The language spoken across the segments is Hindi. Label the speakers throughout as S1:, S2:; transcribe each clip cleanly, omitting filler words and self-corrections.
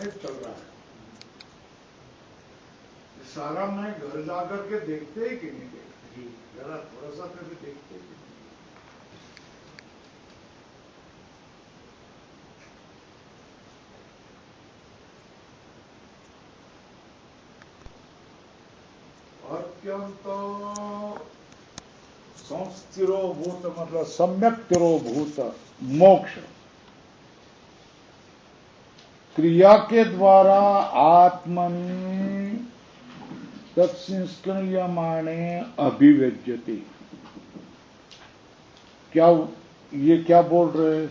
S1: में चल रहा है। सारा मैं घर जाकर के देखते ही कि नहीं देखते, जरा थोड़ा सा कभी देखते कि नहीं। अत्यंत संस्थिरोभूत मतलब सम्यक तिरोभूत मोक्ष क्रिया के द्वारा आत्मनि तत्संस्क्रियमाणे अभिव्यज्यते। क्या ये क्या बोल रहे हैं?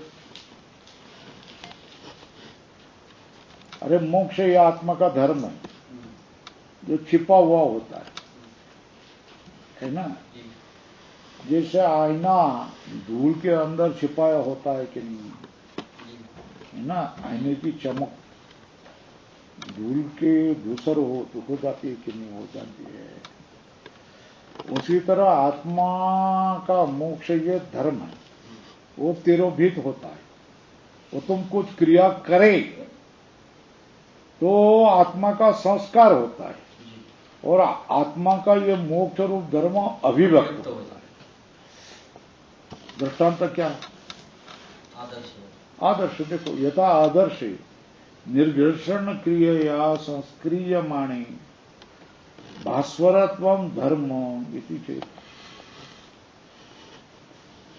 S1: अरे मोक्ष ये आत्मा का धर्म है जो छिपा हुआ होता है ना। जैसे आईना धूल के अंदर छिपाया होता है कि नहीं, है ना। आईने की चमक धूल के धूसर हो जाती है कि नहीं हो जाती है। उसी तरह आत्मा का मोक्ष ये धर्म है, वो तिरोभित होता है। वो तुम कुछ क्रिया करे तो आत्मा का संस्कार होता है और आत्मा का ये मोक्ष रूप धर्म अभिव्यक्त होता है। दृष्टांत क्या? आदर्श देखो, यथा आदर्श निर्घर्षण क्रियया संस्क्रियमाणे भास्वरत्वम धर्म इति चेत्।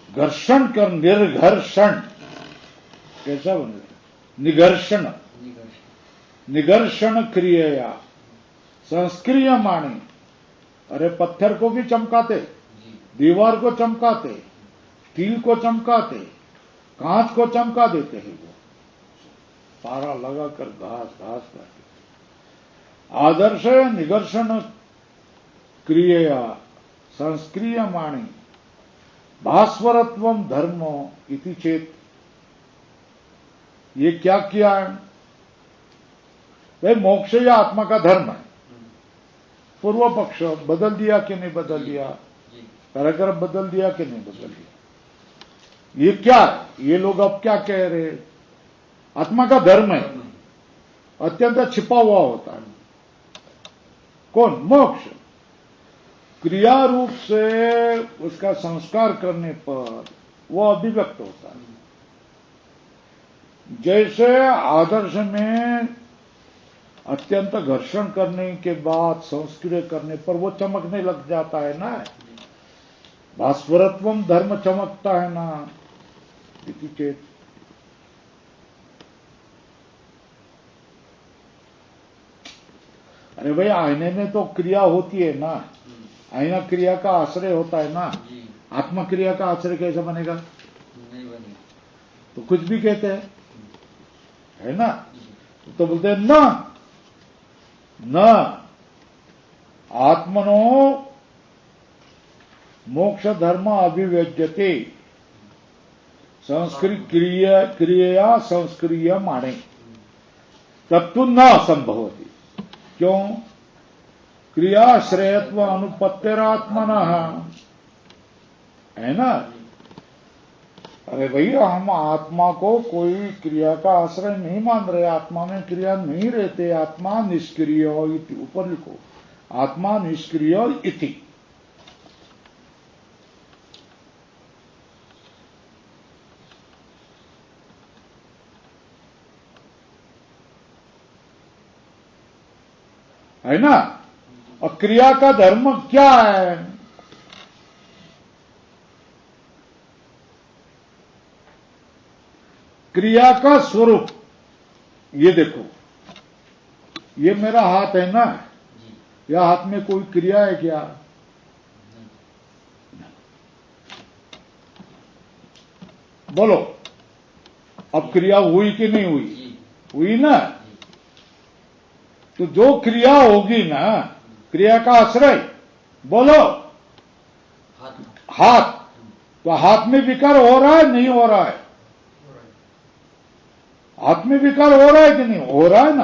S1: घर्षण कर निर्घर्षण कैसा बनेगा? निघर्षण निघर्षण क्रियया संस्क्रियमाणे। अरे पत्थर को भी चमकाते, दीवार को चमकाते, स्टील को चमकाते, कांच को चमका देते हैं। वो पारा लगाकर घास करके आदर्श निघर्षण क्रियया संस्क्रियमाणे भास्वरत्वम धर्म इति चेत्। ये क्या किया है भाई? मोक्ष या आत्मा का धर्म है। पूर्व पक्ष बदल दिया कि नहीं बदल दिया? पैराग्राफ बदल दिया कि नहीं बदल दिया? ये क्या है? ये लोग अब क्या कह रहे हैं? आत्मा का धर्म है, अत्यंत छिपा हुआ होता है। कौन? मोक्ष। क्रिया रूप से उसका संस्कार करने पर वो अभिव्यक्त होता है। जैसे आदर्श में अत्यंत घर्षण करने के बाद संस्क्रिय करने पर वो चमकने लग जाता है ना। भास्वरत्वम धर्म चमकता है ना। इति चेत्। अरे भाई आईने में तो क्रिया होती है ना, आईना क्रिया का आश्रय होता है ना। आत्मा क्रिया का आश्रय कैसे बनेगा? नहीं बनेगा। तो कुछ भी कहते हैं, है ना। तो बोलते हैं ना न आत्मनो मोक्ष धर्म अभिव्यज्यते क्रिया संस्क्रियमाणे तत्तु न संभवति। क्यों? क्रियाश्रयत्व अनुपत्तिरात्मनः, है ना। अरे भैया हम आत्मा को कोई क्रिया का आश्रय नहीं मान रहे, आत्मा में क्रिया नहीं रहते। आत्मा निष्क्रिय इति, ऊपर लिखो आत्मा निष्क्रिय इति। है ना। और क्रिया का धर्म क्या है? क्रिया का स्वरूप ये देखो, ये मेरा हाथ है ना, या हाथ में कोई क्रिया है क्या? बोलो, अब क्रिया हुई कि नहीं हुई? हुई ना। तो जो क्रिया होगी ना, क्रिया का आश्रय बोलो हाथ। तो हाथ में विकार हो रहा है नहीं हो रहा है? हाथ में विकार हो रहा है कि नहीं हो रहा है ना।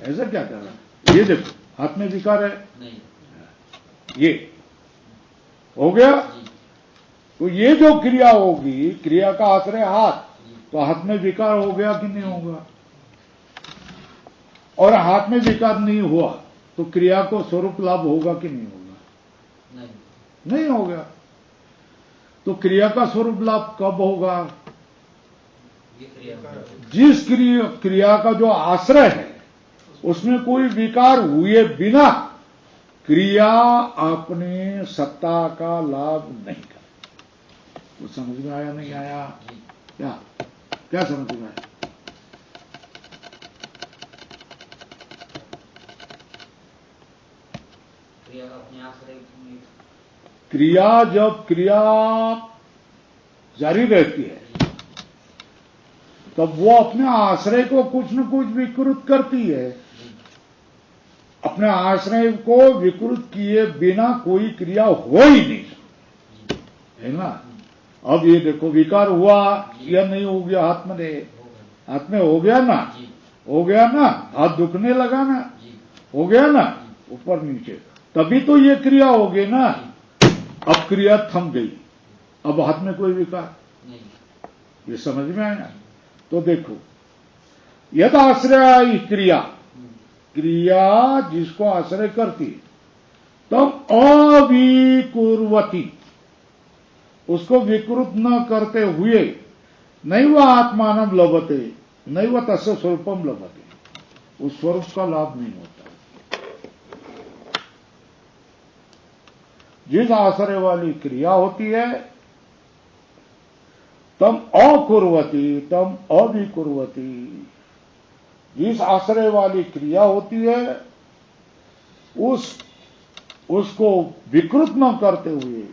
S1: ऐसा क्या कर रहा है? ये देखो हाथ में विकार है नहीं, ये हो गया। तो ये जो क्रिया होगी, क्रिया का आश्रय हाथ, तो हाथ में विकार हो गया कि नहीं होगा? और हाथ में विकार नहीं हुआ तो क्रिया को स्वरूप लाभ होगा कि नहीं होगा? नहीं होगा। तो क्रिया का स्वरूप लाभ कब होगा? जिस क्रिया का जो आश्रय है उसमें कोई विकार हुए बिना क्रिया अपने सत्ता का लाभ नहीं कर। तो समझ में आया नहीं आया? क्या समझ में आया? क्रिया जब क्रिया जारी रहती है तब वो अपने आश्रय को कुछ न कुछ विकृत करती है। अपने आश्रय को विकृत किए बिना कोई क्रिया हो ही नहीं सकती, है ना? अब ये देखो विकार हुआ या नहीं हो गया? हाथ में हो गया ना? हो गया ना? हाथ दुखने लगा ना? हो गया ना? ऊपर नीचे, तभी तो ये क्रिया हो गई ना। अब क्रिया थम गई, अब हाथ में कोई विकार नहीं। ये समझ में आया? तो देखो, यद आश्रय क्रिया, क्रिया जिसको आश्रय करती तब अविकुर्वती, उसको विकृत न करते हुए नैव आत्मानं लभते नैव तस्य स्वरूपम लभते, उस स्वरूप का लाभ नहीं होता। जिस आश्रय वाली क्रिया होती है तम अकुर्वती तम अविकुर्वती, जिस आश्रय वाली क्रिया होती है उसको विकृत न करते हुए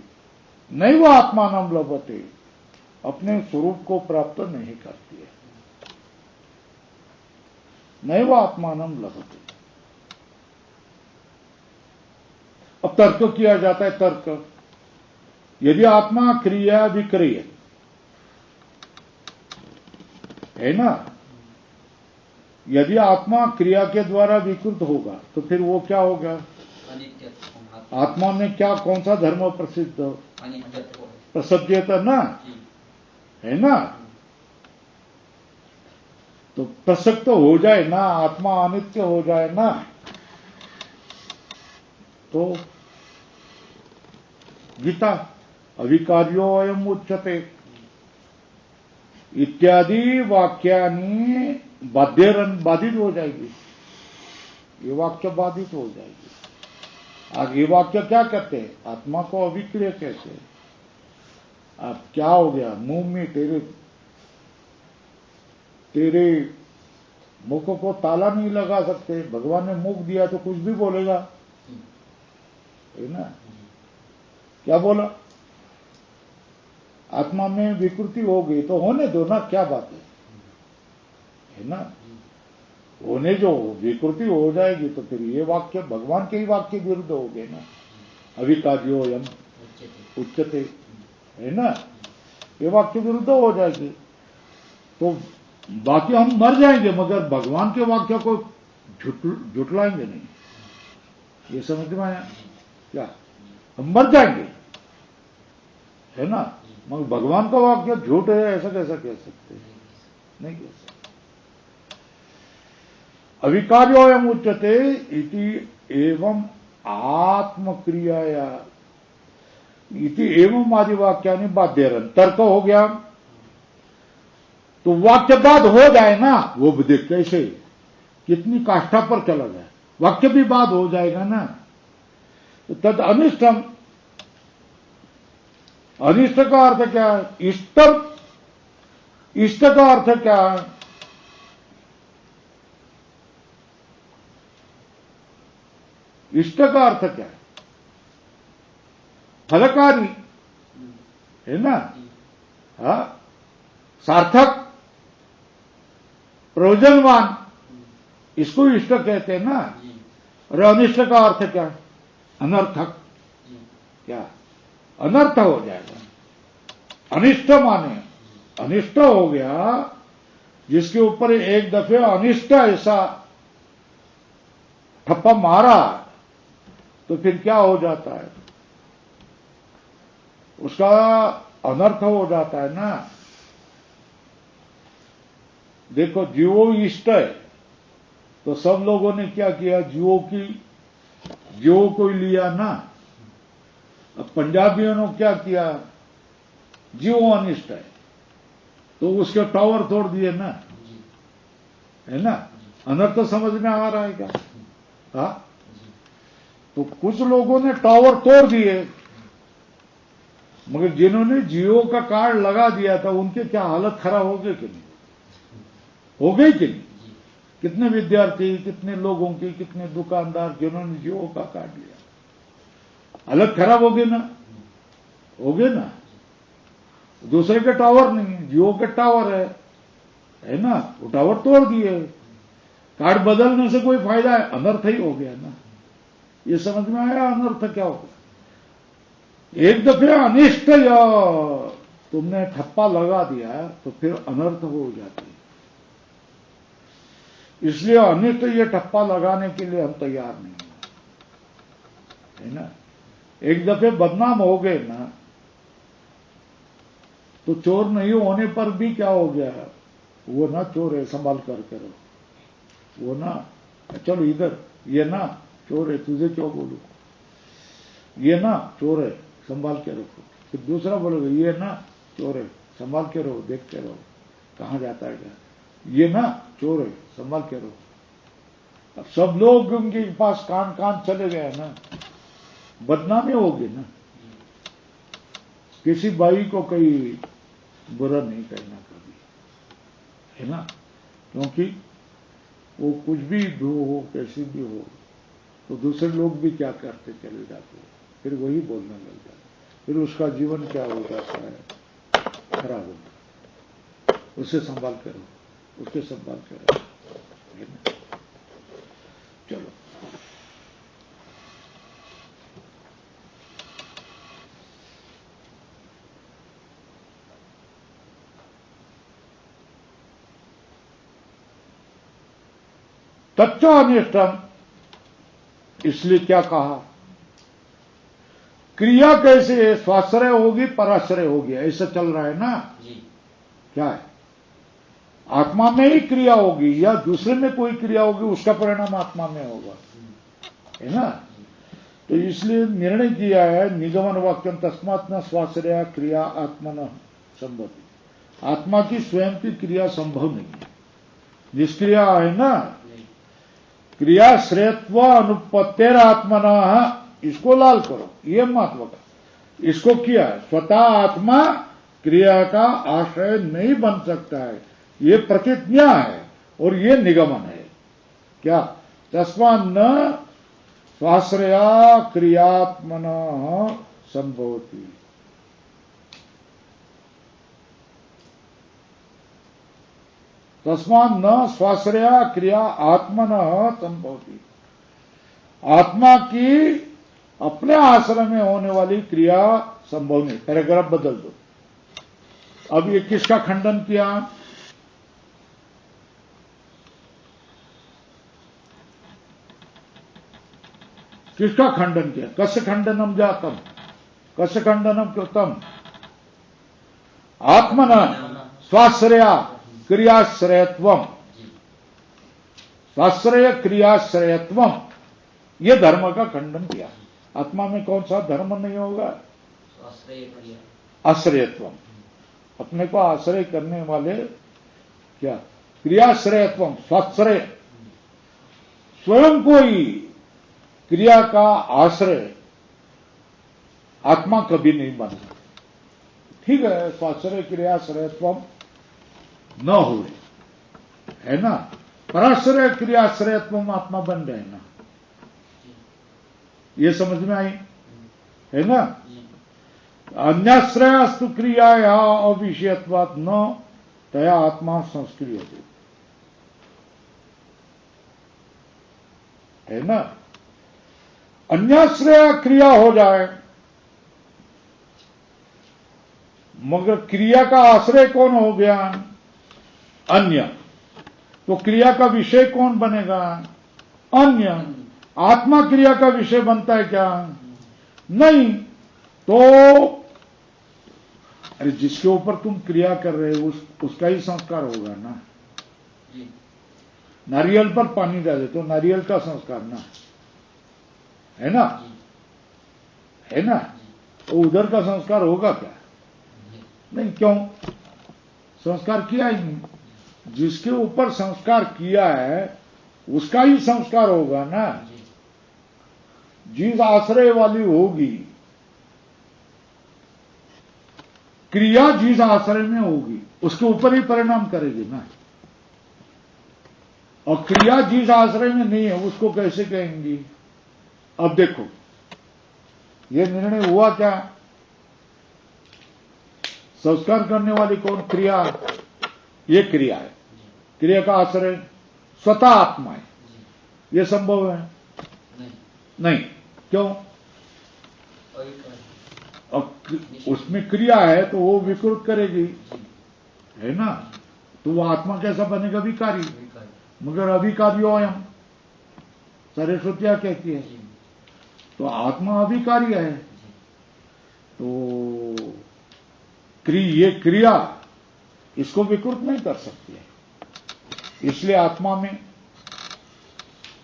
S1: नैव आत्मानं लभते, अपने स्वरूप को प्राप्त नहीं करती है। नैव आत्मानं लभते। अब तर्क किया जाता है। तर्क, यदि आत्मा क्रिया विक्रिय है ना, यदि आत्मा क्रिया के द्वारा विकृत होगा तो फिर वो क्या होगा? आत्मा में क्या कौन सा धर्म प्रसिद्ध प्रसज्यत ना, है ना? तो प्रसक्त हो जाए ना, आत्मा अनित्य हो जाए ना, तो गीता अविकार्यो अयम उच्यते इत्यादि वाक्यानि बाधित हो जाएगी। ये वाक्य बाधित हो जाएगी। आज ये वाक्य क्या कहते हैं? आत्मा को अविक्रिय कहते हैं। अब क्या हो गया? मुंह में तेरे मुख को ताला नहीं लगा सकते। भगवान ने मुख दिया तो कुछ भी बोलेगा, है ना? क्या बोला? आत्मा में विकृति हो गई तो होने दो ना, क्या बात है ना? होने जो विकृति हो जाएगी तो फिर ये वाक्य भगवान के ही वाक्य विरुद्ध हो गए ना। अविकार्योऽयम् उच्यते, है ना? ये वाक्य विरुद्ध हो जाएगी तो बाकी हम मर जाएंगे मगर भगवान के वाक्य को झुटलाएंगे नहीं। ये समझ में आया? क्या हम मर जाएंगे, है ना? मगर भगवान का वाक्य झूठ है ऐसा कैसा कह सकते हैं? नहीं कह सकते। अविकार्योऽयम् उच्यते इति एवं आत्मक्रियाया इति एवं आदि वाक्यानि बाध्यरन। तर्क हो गया तो वाक्य बाद हो जाए ना, वो भी देख कैसे कितनी काष्ठा पर चला जाए, वाक्य भी बाद हो जाएगा ना। तो तद अनिष्टम, अनिष्ट का अर्थ क्या है? इष्टम, इष्ट का अर्थ क्या है? इष्ट का अर्थ क्या है? फलकारी, है ना? हाँ, सार्थक, प्रयोजनवान, इसको इष्ट कहते हैं ना। और अनिष्ट का अर्थ क्या? अनर्थक। क्या? अनर्थ हो जाएगा। अनिष्ट माने अनिष्ट हो गया जिसके ऊपर एक दफे अनिष्ट ऐसा ठप्पा मारा तो फिर क्या हो जाता है? उसका अनर्थ हो जाता है ना। देखो जीवो इष्ट है तो सब लोगों ने क्या किया, जियो को ही लिया ना। अब पंजाबियों ने क्या किया, जियो अनिष्ट है तो उसके टावर तोड़ दिए ना, है ना। अनर्थ तो समझ में आ रहा है क्या? हाँ, तो कुछ लोगों ने टावर तोड़ दिए, मगर जिन्होंने जियो का कार्ड लगा दिया था उनके क्या हालत खराब हो गई कि नहीं? हो गई कि नहीं? कितने विद्यार्थी, कितने लोगों की, कितने दुकानदार जिन्होंने जियो का कार्ड लिया, हालत खराब हो गई ना, हो गए ना। दूसरे के टावर नहीं है, जियो के टावर है ना, वो टावर तोड़ दिए। कार्ड बदलने से कोई फायदा है? अनर्थ ही हो गया ना। ये समझ में आया अनर्थ क्या होगा? एक दफे अनिष्ट या तुमने ठप्पा लगा दिया तो फिर अनर्थ हो जाती है। इसलिए अनिष्ट ये ठप्पा लगाने के लिए हम तैयार नहीं है ना। एक दफे बदनाम हो गए ना तो चोर नहीं होने पर भी क्या हो गया, वो ना चोर है, संभाल करके रहो, वो ना चलो इधर, ये ना चोर है, तुझे क्यों बोलू, ये ना चोर है, संभाल के रखो। फिर दूसरा बोलोगे ये ना चोर है, संभाल के रहो, देखते रहो कहां जाता है क्या, ये ना चोर है, संभाल के रहो। अब सब लोग उनके पास कान कान चले गए ना, बदनामी होगी ना। किसी भाई को कोई बुरा नहीं करना कभी, है ना, क्योंकि वो कुछ भी हो, कैसी भी हो, तो दूसरे लोग भी क्या करते चले जाते हैं, फिर वही बोलने लग जाते, फिर उसका जीवन क्या हो जाता है, खराब हो जाता। उसे संभाल करो, उसके संभाल करो, है ना। चलो तच्चा अनिष्टम, इसलिए क्या कहा, क्रिया कैसे है, स्वाश्रय होगी पराश्रय होगी, ऐसा चल रहा है ना जी। क्या है, आत्मा में ही क्रिया होगी या दूसरे में कोई क्रिया होगी, उसका परिणाम आत्मा में होगा, है ना। तो इसलिए निर्णय किया है निगमन वाक्यम तस्मात् न स्वाश्रय क्रिया आत्मन संभवती, आत्मा की स्वयं की क्रिया संभव नहीं है, निष्क्रिया है ना। क्रिया श्रेयत्व अनुपत्तिर आत्मना, इसको लाल करो, ये महत्व का, इसको किया स्वतः आत्मा क्रिया का आश्रय नहीं बन सकता है, ये प्रतिज्ञा है और ये निगमन है। क्या, तस्मात् न स्वाश्रया क्रियात्मना संभवती, तस्मात् न स्वाश्रया क्रिया आत्मनः संभवती, आत्मा की अपने आश्रय में होने वाली क्रिया संभव नहीं। पैराग्राफ बदल दो। अब ये किसका खंडन किया, किसका खंडन किया, कस्य खंडनम जातम, कस्य खंडनम कृतम, आत्मना स्वाश्रया क्रियाश्रयत्वम, स्वाश्रय क्रियाश्रयत्वम, ये धर्म का खंडन किया। आत्मा में कौन सा धर्म नहीं होगा, आश्रयत्वम, अपने को आश्रय करने वाले, क्या, क्रियाश्रयत्वम, स्वाश्रय, स्वयं को ही क्रिया का आश्रय आत्मा कभी नहीं बन सकता। ठीक है, स्वाश्रय क्रियाश्रयत्वम न हुए, है ना, पराश्रय क्रियाश्रयत्वम आत्मा बन गए ना, ये समझ में आई, है ना। अन्याश्रय अस्तु क्रियाया अविषयत्वात् न तया आत्मा संस्क्रियते, है ना। अन्याश्रय क्रिया हो जाए मगर क्रिया का आश्रय कौन हो गया, अन्य, तो क्रिया का विषय कौन बनेगा, अन्य। आत्मा क्रिया का विषय बनता है क्या, नहीं। तो अरे जिसके ऊपर तुम क्रिया कर रहे हो उसका ही संस्कार होगा ना। नारियल पर पानी डाले तो नारियल का संस्कार ना है ना, है ना, तो उधर का संस्कार होगा क्या? नहीं, क्यों? संस्कार किया ही नहीं। जिसके ऊपर संस्कार किया है उसका ही संस्कार होगा ना। जिस आश्रय वाली होगी क्रिया, जिस आश्रय में होगी उसके ऊपर ही परिणाम करेगी ना। और क्रिया जिस आश्रय में नहीं है उसको कैसे कहेंगी? अब देखो, ये निर्णय हुआ क्या? संस्कार करने वाली कौन? क्रिया। ये क्रिया है, क्रिया का आश्रय स्वतः आत्मा है। ये संभव है? नहीं। क्यों? अब उसमें क्रिया है तो वो विकृत करेगी, है ना। तो वो आत्मा कैसा बनेगा? विकारी। मगर अभिकारियो अयम, सरस्वतिया कहती है। तो आत्मा अभिकारी है। तो ये क्रिया इसको विकृत नहीं कर सकती है, इसलिए आत्मा में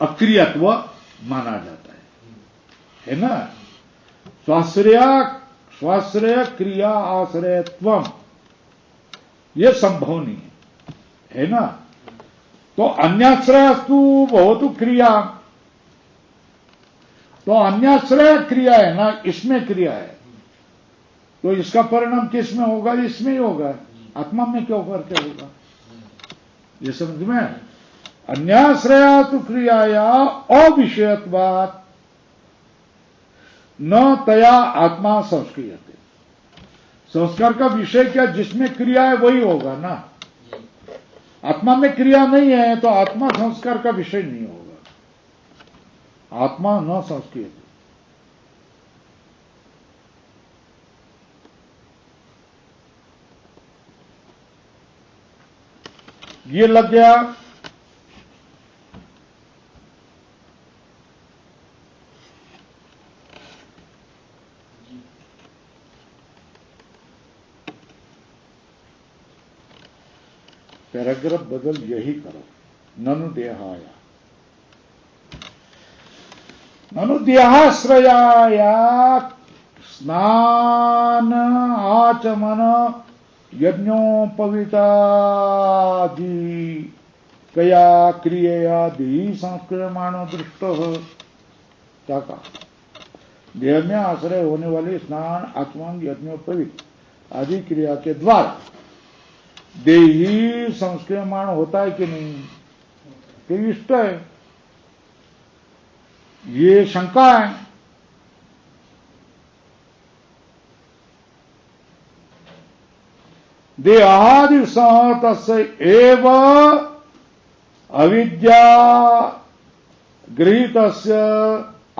S1: अक्रियत्व माना जाता है ना। स्वाश्रय क्रिया आश्रयत्वम यह संभव नहीं है ना। तो अन्याश्रयस्तु भवतु क्रिया, तो अन्याश्रय क्रिया है ना, इसमें क्रिया है, तो इसका परिणाम किस में होगा? इसमें ही होगा। आत्मा में क्यों करके होगा? ये समझ में? अन्याश्रया तो क्रियाया अविषयत्वात् न तया आत्मा संस्क्रियते। संस्कार का विषय क्या? जिसमें क्रिया है वही होगा ना। आत्मा में क्रिया नहीं है तो आत्मा संस्कार का विषय नहीं होगा। आत्मा न संस्क्रियते। ये लग गया। पैराग्राफ बदल यही करो। ननु देहाया, ननु देहाश्रयाया स्नान आचमन यज्ञोपवीतादि कया क्रियया देही संस्क्रियमाणो दृष्टो। क्या कहा? देह में आश्रय होने वाले स्नान आचमन यज्ञोपवीत आदि क्रिया के द्वारा देही संस्क्रियमाण होता है कि नहीं? कि इष्ट है? ये शंका है। देहादि तस्य एव अविद्या गृहीतस्य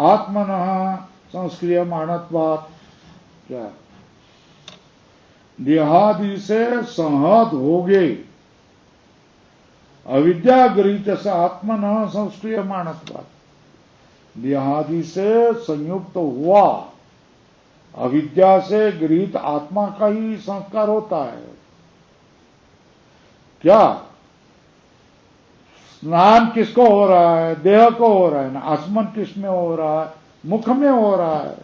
S1: आत्मनः संस्क्रियमाणत्वात्। क्या? देहादि से संहत हो गए, अविद्या गृहीत से आत्मनः संस्क्रियमाणत्वात्। देहादि से संयुक्त हुआ अविद्या से गृहीत आत्मा का ही संस्कार होता है। क्या? स्नान किसको हो रहा है? देह को हो रहा है ना। आचमन किस में हो रहा है? मुख में हो रहा है।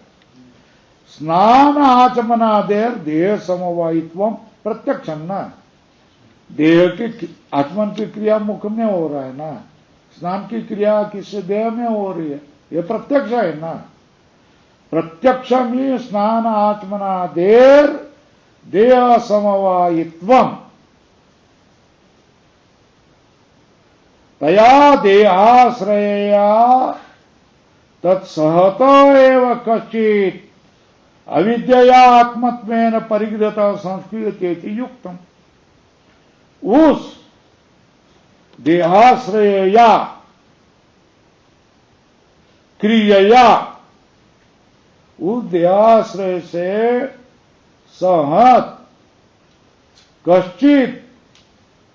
S1: स्नान आचमनादेर देह समवायित्व प्रत्यक्ष न। देह की आचमन की क्रिया मुख में हो रहा है ना, स्नान की क्रिया किससे? देह में हो रही है। ये प्रत्यक्ष है ना। प्रत्यक्ष में स्नान आचमनादेर देह समवायित्वम तया देहाश्रया तत्सहत एव कश्चित् अविद्या आत्मत्वेन परिगृहत संस्क्रियते युक्तम। उस देहाश्रया क्रियया, उस देहाश्रय से सहत कश्चित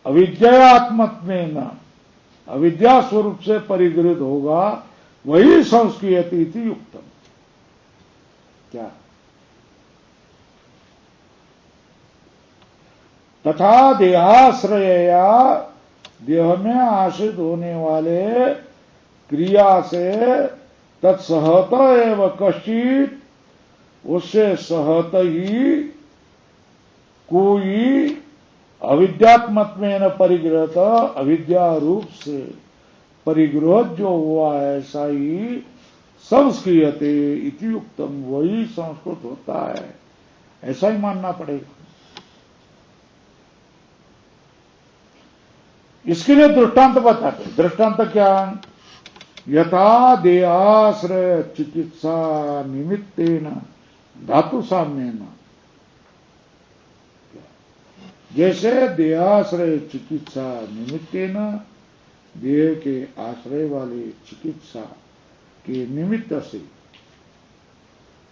S1: अविद्यात्मत्वेन अविद्या स्वरूप से परिगृहित होगा, वही संस्क्रियते इति युक्तम। क्या? तथा देहाश्रया देह में आश्रित होने वाले क्रिया से तत्सहत एवं कश्चित, उससे सहत ही कोई अविद्यात्मक में न परिग्रहत, अविद्या रूप से परिग्रह जो हुआ ऐसा ही संस्क्रियते इति युक्तम, वही संस्कृत होता है, ऐसा ही मानना पड़ेगा। इसके लिए दृष्टांत बताते। दृष्टांत क्या? यथा देहाश्रय चिकित्सा निमित्तेन धातु साम्येन, जैसे देहाश्रय चिकित्सा निमित्तेन, देह के आश्रय वाले चिकित्सा के निमित्त से,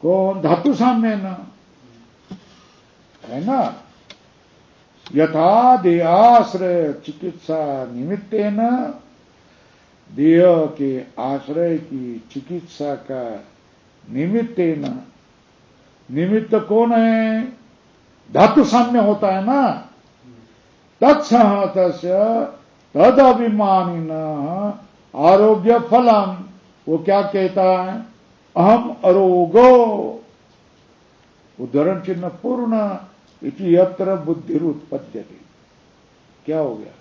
S1: कौन? धातु साम्येन, है ना। यथा देहाश्रय चिकित्सा निमित्तेन, देह के आश्रय की चिकित्सा का निमित्तेन, निमित्त कौन है? धातु साम्य होता है ना। तत्सहतस्य तद अभिमानिन आरोग्य फलम, वो क्या कहता है? अहम अरोगो, उदाहरण चिन्ह पूर्ण, इति यत्र बुद्धि उत्पद्यते। क्या हो गया?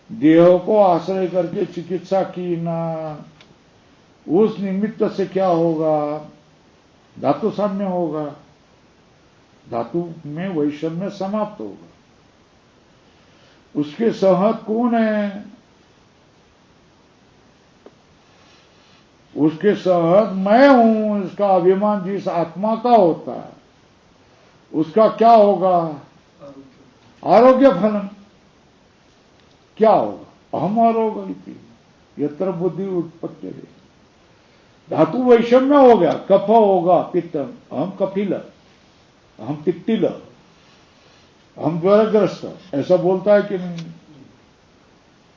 S1: देह को आश्रय करके चिकित्सा की ना, उस निमित्त से क्या होगा? धातु साम्य होगा, धातु में वैषम्य समाप्त होगा। उसके सहत कौन है? उसके सहत मैं हूं, इसका अभिमान जिस आत्मा का होता है, उसका क्या होगा? आरोग्य फलन। क्या होगा? अहम आरोग्य इति यत्र बुद्धि उत्पत्ति। धातु वैषम्य हो गया, कफ होगा, पित्त, अहम कपिल, अहम पित्तिल, हम ज्वरग्रस्त, ऐसा बोलता है कि नहीं?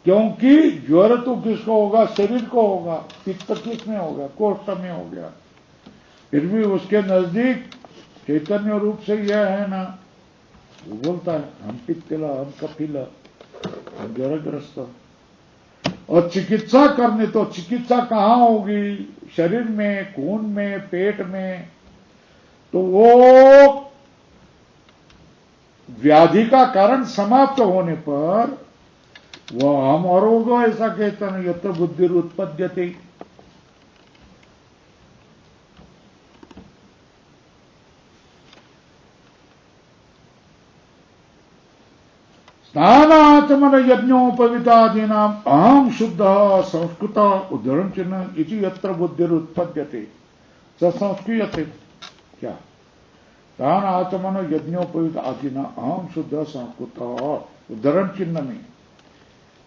S1: क्योंकि ज्वर तो किसको होगा? शरीर को होगा। पित्त किसमें होगा? कोष्ठ में हो गया। फिर भी उसके नजदीक चैतन्य रूप से यह है ना, वो बोलता है हम पित्तिल, हम कपिल, हम ज्वरग्रस्त। और चिकित्सा करने तो चिकित्सा कहाँ होगी? शरीर में, खून में, पेट में। तो वो व्याधि का कारण समाप्त होने पर वह हम अरोगो ऐसा कहते हैं, यत्र बुद्धि उत्पद्यते। स्नानाचमन यज्ञोपवितादीनां अहम शुद्ध संस्कृत, उद्धरण चिन्ह, इति यत्र बुद्धि उत्पद्यते स संस्क्रियते। क्या? स्नान आचमन यज्ञोपवित आदीना अहम शुद्ध संस्कृत, उद्धरण चिन्ह में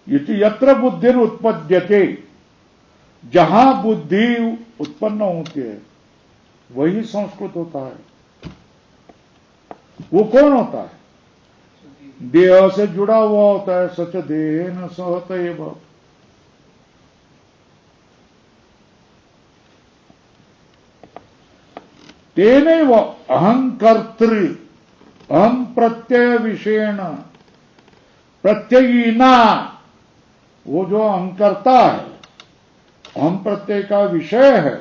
S1: इति यत्र बुद्धि उत्पद्यते, जहां बुद्धि उत्पन्न होती है वही संस्कृत होता है। वो कौन होता है? देह से जुड़ा हुआ होता है। सच देह न सहत एव, तेनैव अहंकर्तृ अहम प्रत्यय विषयण प्रत्ययीना, वो जो अहंकर्ता है, अहम प्रत्यय का विषय है,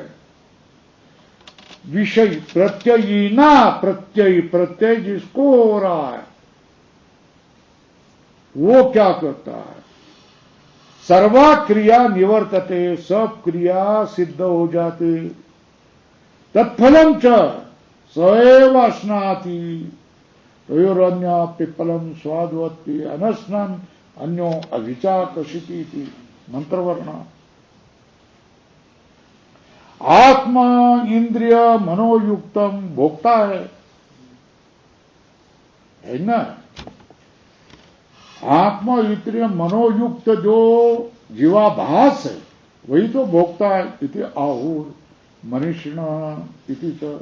S1: विषय प्रत्ययीना, प्रत्यय, प्रत्यय जिसको हो रहा है वो क्या करता है? सर्वा क्रिया निवर्तते, सब क्रिया सिद्ध हो जाती। तत्फलम च सएव स्नाति, तयोरन्य पिप्पलम स्वादवत्ति अनस्नन अन्यो अभिचाकशिति। मंत्रवर्ण। आत्मा इंद्रिय मनोयुक्तम भोक्ता है ना। आत्मा इंद्रिय मनोयुक्त जो जीवाभास है वही तो भोक्ता है। इति आहुर मनीषिण इति च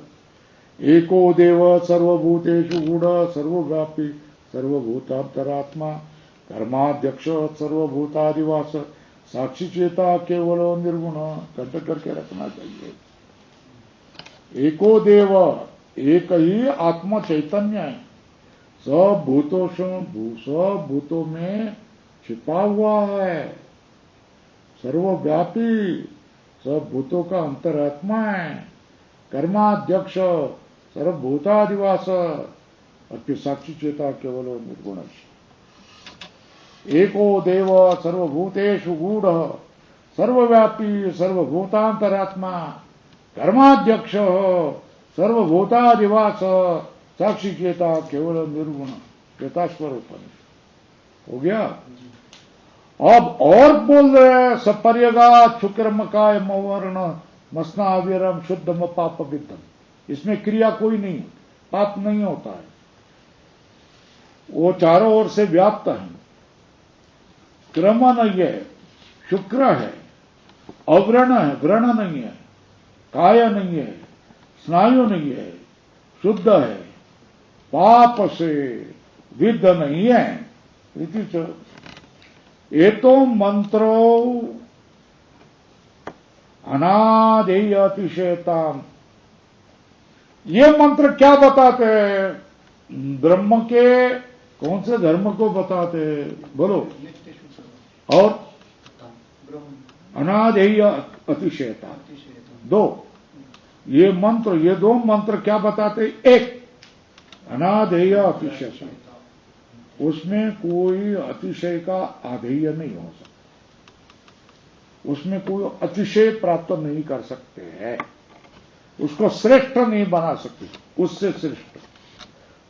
S1: एको देव सर्वभूतेषु गूढ़ सर्वव्यापी सर्वभूतांतरात्मा कर्माध्यक्ष सर्वभूतादिवास साक्षी चेता केवल निर्गुण। कंठ करके रखना चाहिए। एको देव, एक ही आत्मा चैतन्य है, सब भूतों में छिपा हुआ है, सर्वव्यापी, सब भूतों का अंतरात्मा है, कर्माध्यक्ष, सर्वभूतादिवास, और साक्षी चेता केवल निर्गुण। एको देव सर्वभूतेषु गूढ़, सर्वव्यापी, सर्वभूतांतरात्मा, कर्माध्यक्ष, सर्वभूतादिवास, साक्षी चेता केवल निर्गुण, चेता स्वरूप हो गया। अब और बोल रहे हैं, सपर्यगा शुक्रमकाय मवर्ण मस्नावीरम शुद्धम पाप विद्धम। इसमें क्रिया कोई नहीं, पाप नहीं होता है, वो चारों ओर से व्याप्त है, क्रम नहीं है, शुक्र है, अव्रण है, व्रण नहीं है, काय नहीं है, स्नायु नहीं है, शुद्ध है, पाप से विद्ध नहीं है। ये तो मंत्रो अनादेय अतिशयताम, ये मंत्र क्या बताते हैं? ब्रह्म के कौन से धर्म को बताते हैं? बोलो। और अनादेय अतिशयता, दो, ये मंत्र, ये दो मंत्र क्या बताते? एक अनादेय अतिशयता, उसमें कोई अतिशय का आधेय नहीं हो सकता, उसमें कोई अतिशय प्राप्त नहीं कर सकते हैं, उसको श्रेष्ठ नहीं बना सकते, उससे श्रेष्ठ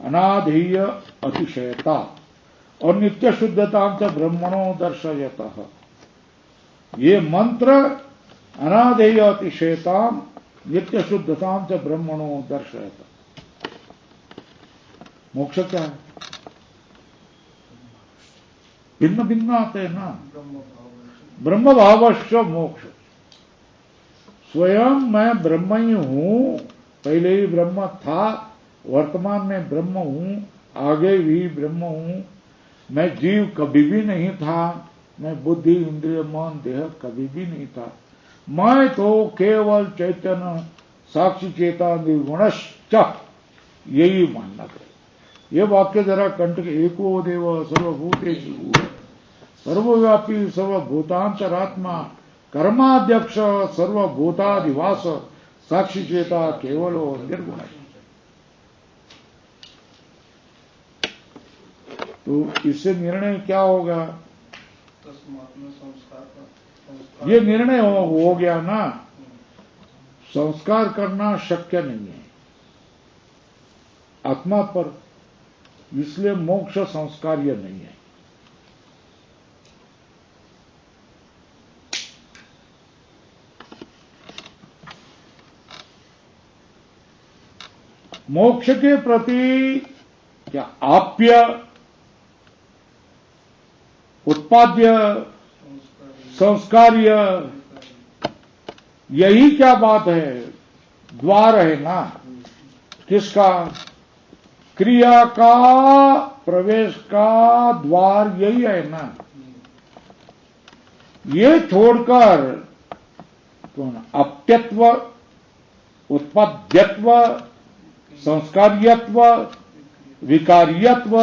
S1: अनाधेय अतिशयता और नित्य शुद्धता से ब्रह्मणों दर्शयतः। ये मंत्र अनाधेय अतिशयता नित्य शुद्धता से ब्रह्मणों दर्शयता। मोक्ष क्या है? भिन्न भिन्न आते हैं ना। ब्रह्म भावश्च मोक्ष, स्वयं मैं ब्रह्म ही हूं, पहले ही ब्रह्म था, वर्तमान में ब्रह्म हूं, आगे भी ब्रह्म हूं। मैं जीव कभी भी नहीं था, मैं बुद्धि इंद्रिय मन देह कभी भी नहीं था, मैं तो केवल चैतन्य साक्षी चेता निर्गुणश्च, यही मानना है। ये वाक्य जरा कंठ के, एको देव सर्वभूतेषु सर्वव्यापी सर्वभूतांतरात्मा कर्माध्यक्ष सर्वभूतादिवास साक्षी चेता केवल और निर्गुण। तो इससे निर्णय क्या होगा? ये निर्णय हो गया ना, संस्कार करना शक्य नहीं है आत्मा पर, इसलिए मोक्ष संस्कार्य नहीं है। मोक्ष के प्रति क्या आप्य, उत्पाद्य, संस्कार्य, यही क्या बात है? द्वार है ना। किसका? क्रिया का प्रवेश का द्वार यही है ना। ये छोड़कर तो अप्यत्व, उत्पाद्यत्व, संस्कार्यत्व, विकार्यत्व,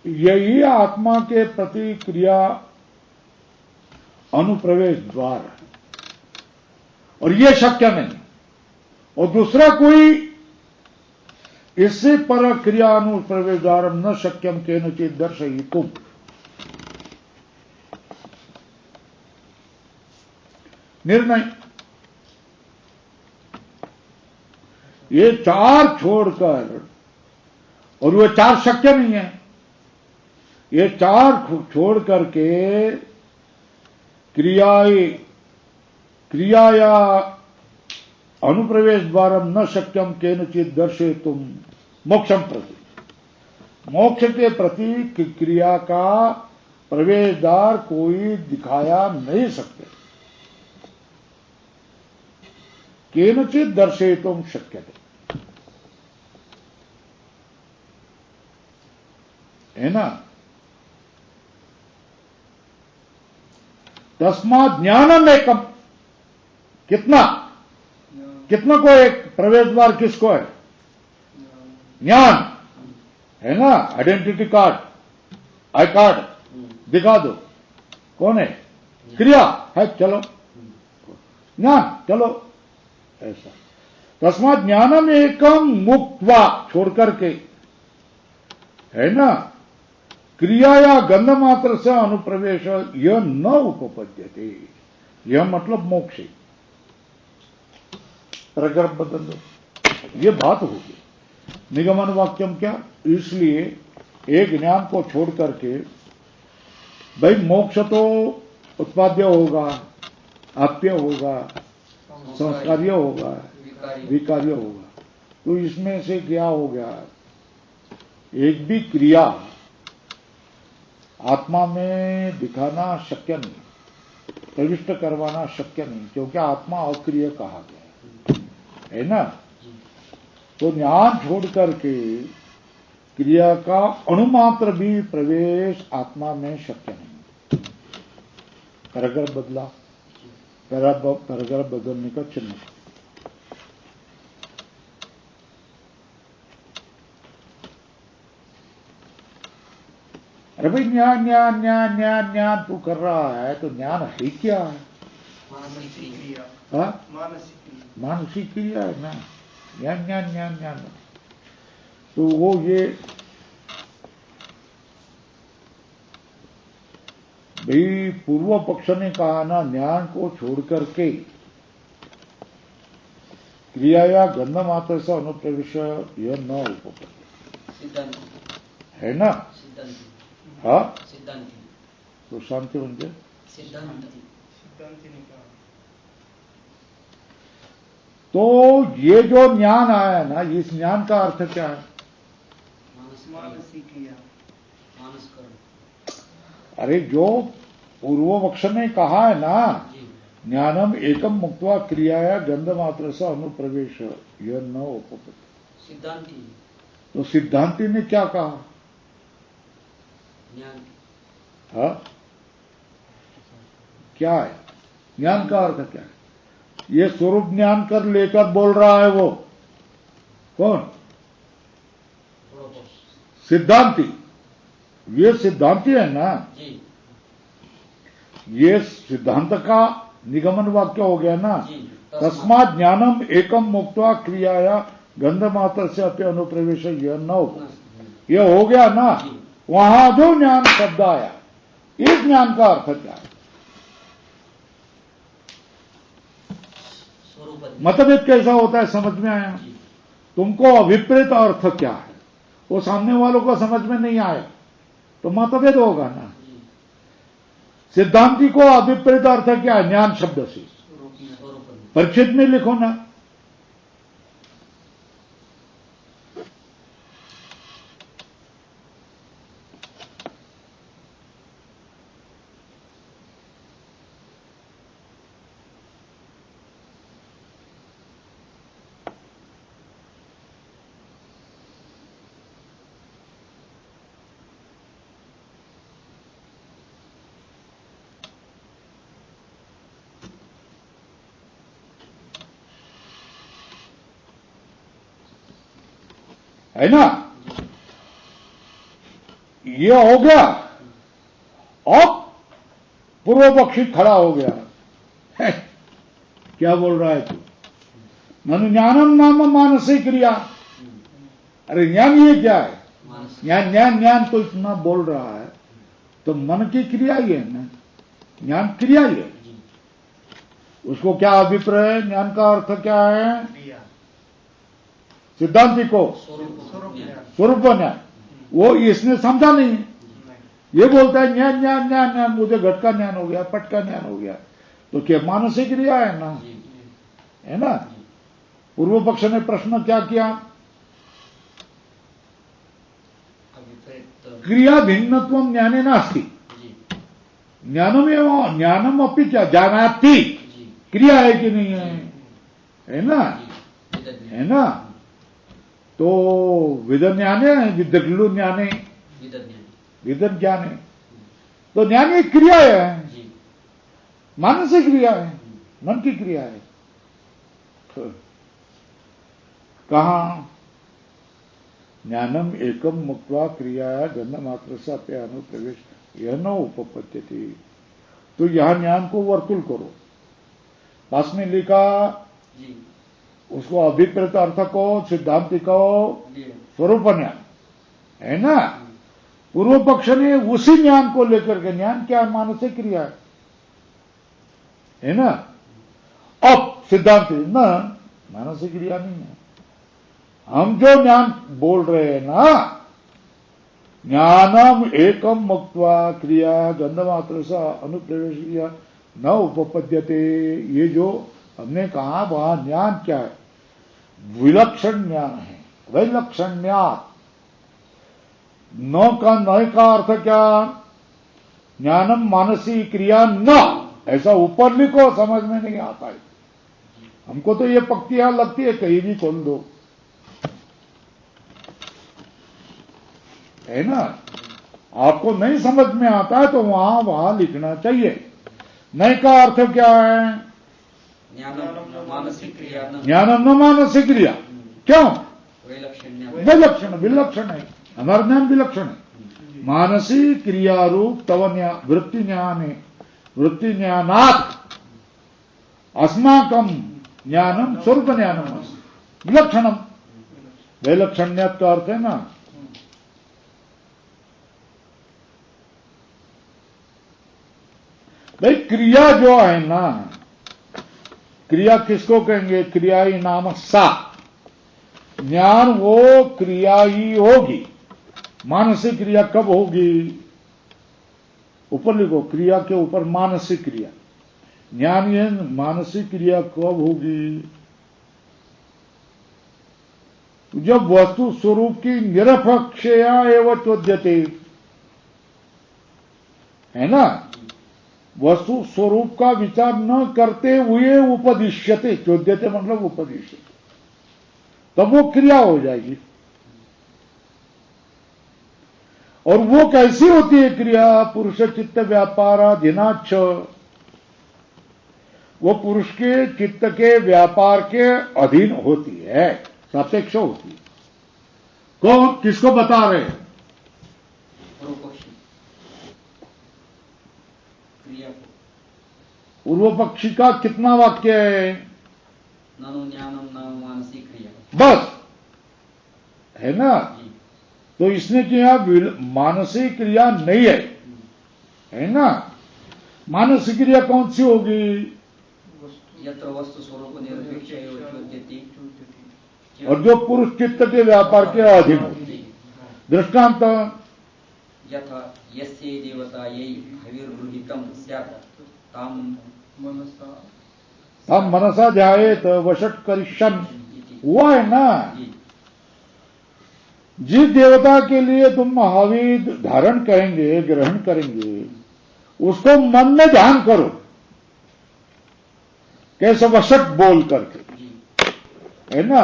S1: यही आत्मा के प्रति क्रिया अनुप्रवेश द्वार है, और यह शक्य नहीं। और दूसरा कोई इससे पर क्रिया अनुप्रवेश द्वार न शक्यम केनचित् दर्शयितुम्। निर्णय ये चार छोड़कर, और वो चार शक्य नहीं है, ये चार छोड़ करके क्रियाया अनुप्रवेश द्वारम न शक्यम केनचित् दर्शयितुम् मोक्षम प्रति, मोक्ष के प्रति क्रिया का प्रवेश द्वार कोई दिखाया नहीं सकते। केनचित् दर्शयितुम् शक्यते, है ना। तस्मात् ज्ञानम एकम, कितना को एक प्रवेश द्वार किसको है? ज्ञान है ना, आइडेंटिटी कार्ड, आई कार्ड दिखा दो, कौन है? क्रिया है, चलो ज्ञान, चलो ऐसा। तस्मात् ज्ञानम एकम मुक्त्वा, छोड़ करके, है ना, क्रिया या गंध मात्र से अनुप्रवेश यह न उपपद्यते, यह मतलब मोक्ष। प्रकरण बदल दो, ये बात होगी। निगमन वाक्यम क्या? इसलिए एक ज्ञान को छोड़ करके भाई मोक्ष तो उत्पाद्य होगा, आप्य होगा, संस्कार्य होगा, विकार्य होगा। तो इसमें से क्या हो गया? एक भी क्रिया आत्मा में दिखाना शक्य नहीं, प्रविष्ट करवाना शक्य नहीं, क्योंकि आत्मा अक्रिय कहा गया है ना। तो ज्ञान छोड़ करके क्रिया का अणुमात्र भी प्रवेश आत्मा में शक्य नहीं। पैराग्राफ बदला, पैराग्राफ बदलने का चिन्ह। अरे भाई ज्ञान ज्ञान ज्ञान ज्ञान ज्ञान तू कर रहा है, तो ज्ञान है क्या?
S2: मानसिक क्रिया,
S1: मानसिक क्रिया है ना, ज्ञान ज्ञान ज्ञान ज्ञान। तो वो ये भाई पूर्व पक्ष ने कहा ना, ज्ञान को छोड़ करके क्रिया या गंध मात्र से अनुप्रवेश यह न उपपद्य है ना। हाँ, तो शांति बन जाए। तो ये जो ज्ञान आया ना, इस ज्ञान का अर्थ क्या है?
S2: मानसिक क्रिया,
S1: अरे जो पूर्व पक्ष ने कहा है ना, ज्ञानम एकम मुक्त्वा क्रियाया गंध मात्र से अनुप्रवेश यह न उपपद्य,
S2: सिद्धांति।
S1: तो सिद्धांति ने क्या कहा? हाँ, क्या है ज्ञान का अर्थ? क्या है? ये स्वरूप ज्ञान कर लेकर बोल रहा है वो कौन? सिद्धांति। ये सिद्धांति है ना, ये सिद्धांत का निगमन वाक्य हो गया ना। तस्मात् ज्ञानम एकम मुक्त्वा क्रियाया गंध मात्र से अपने अनुप्रवेश यह न हो, यह हो गया ना। वहां जो ज्ञान शब्द आया, इस ज्ञान का अर्थ क्या है? मतभेद कैसा होता है समझ में आया? तुमको अभिप्रेत अर्थ क्या है वो सामने वालों को समझ में नहीं आया तो मतभेद होगा ना। सिद्धांति को अभिप्रेत अर्थ क्या है? ज्ञान शब्द से परिच्छेद में लिखो ना। है ना, ये हो गया। अब पूर्व पक्षी खड़ा हो गया है, क्या बोल रहा है तू? ननु ज्ञानम नाम मानसिक क्रिया। अरे ज्ञान ये क्या है? ज्ञान ज्ञान ज्ञान तो इतना बोल रहा है तो मन की क्रिया ही है ना, ज्ञान क्रिया ही है। उसको क्या अभिप्राय है? ज्ञान का अर्थ क्या है? सिद्धांति को स्वरूप ज्ञान, वो इसने समझा नहीं। ये बोलता है ज्ञान ज्ञान ज्ञान ज्ञान, मुझे घट का ज्ञान हो गया, पट का ज्ञान हो गया, तो क्या मानसिक क्रिया है ना, है ना। पूर्व पक्ष ने प्रश्न क्या किया? क्रिया भिन्नत्व ज्ञाने नास्ति, ज्ञानमेव ज्ञानम अपि क्या जानाति, क्रिया है कि नहीं है ना, है ना। तो विदन ज्ञाने विदग्लु ज्ञाने विदन ज्ञाने, तो ज्ञान एक क्रिया है, मानसिक क्रिया है, मन की क्रिया है। कहाँ? ज्ञानम एकम मुक्त्वा क्रिया गंध मात्र से अपने अनुप्रवेश यह न उपपद्यते। तो यहां ज्ञान को वर्तुल करो, पास में लिखा
S2: जी,
S1: उसको अभिप्रेत अर्थ को, सिद्धांति को, स्वरूप ज्ञान है ना। पूर्व पक्ष ने उसी ज्ञान को लेकर के, ज्ञान क्या मानसिक क्रिया है ना। अब सिद्धांत ना मानसिक क्रिया नहीं है। हम जो ज्ञान बोल रहे हैं ना, ज्ञानम एकम मुक्त्वा क्रिया गंधमात्र सा अनुप्रवेश किया न उपपद्यते, ये जो हमने कहा वहां ज्ञान क्या है? विलक्षण ज्ञान है, वैलक्षण्यात्। न का अर्थ क्या? ज्ञानम मानसी क्रिया न, ऐसा ऊपर लिखो, समझ में नहीं आता है हमको। तो ये पक्तियां लगती है, कहीं भी खोल दो, है ना। आपको नहीं समझ में आता है तो वहां लिखना चाहिए। नहीं का अर्थ क्या है?
S2: ज्ञानम न मानसिक क्रिया,
S1: ज्ञानम न मानसिक क्रिया। क्यों? विलक्षण, विलक्षण है, हमारा ज्ञान विलक्षण है। मानसिक क्रिया रूप तव वृत्ति ज्ञान है, वृत्ति ज्ञानात् अस्माकम ज्ञानम स्वरूप ज्ञानम विलक्षणम। वैलक्षण्यात् का अर्थ है ना, भाई क्रिया जो है ना, क्रिया किसको कहेंगे? क्रिया ही नाम सा, ज्ञान वो क्रिया ही होगी। मानसिक क्रिया कब होगी? ऊपर लिखो, क्रिया के ऊपर मानसिक क्रिया। ज्ञान ये मानसिक क्रिया कब होगी? जब वस्तु स्वरूप की निरपेक्षया एवं चोद्यते, है ना। वस्तु स्वरूप का विचार न करते हुए उपदिश्यते, चोद्यते मतलब उपदिश्यते, तब वो क्रिया हो जाएगी। और वो कैसी होती है क्रिया? पुरुष चित्त व्यापाराधीनाच्च, वो पुरुष के चित्त के व्यापार के अधीन होती है, सापेक्ष होती है। कौन किसको बता रहे हैं? पूर्व पक्षी का कितना वाक्य है?
S2: ननु ज्ञानम न मानसिक क्रिया,
S1: बस, है ना। तो इसने किया मानसिक क्रिया नहीं है ना। मानसिक क्रिया कौन सी होगी?
S2: यत्र वस्तु स्वरूप निरपेक्ष एवं चोद्यते,
S1: और जो पुरुष चित्त के व्यापार के अधीन होती। दृष्टांत,
S2: यथा यस्य देवतायै हविर्गृहीतं स्यात् ताम
S1: मनसा ध्यायेत वशट करिष्यन्, हुआ है ना। जिस देवता के लिए तुम हवि धारण करेंगे, ग्रहण करेंगे, उसको मन में ध्यान करो, कैसे? वशट बोल करके, है ना।